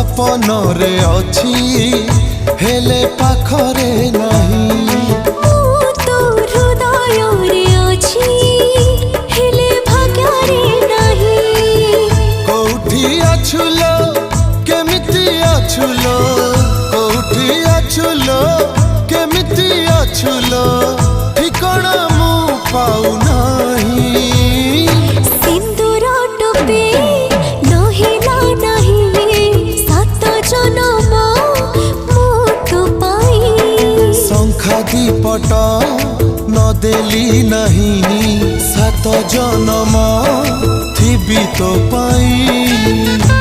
सपन रे अछि हेले पाखरे नहीं तो हृदय रे अछि हेले भाग्य रे नहीं कोठी अछुलो केमिति अछुलो कोठी अछुलो केमिति अछुलो ठिकाना मु पाउ नहीं सिंदूर टोपे नहिला नहीं सात जन्म मु तो पाई शंखा दीपट न देली नहीं सात जन्म थिबी तो पाई।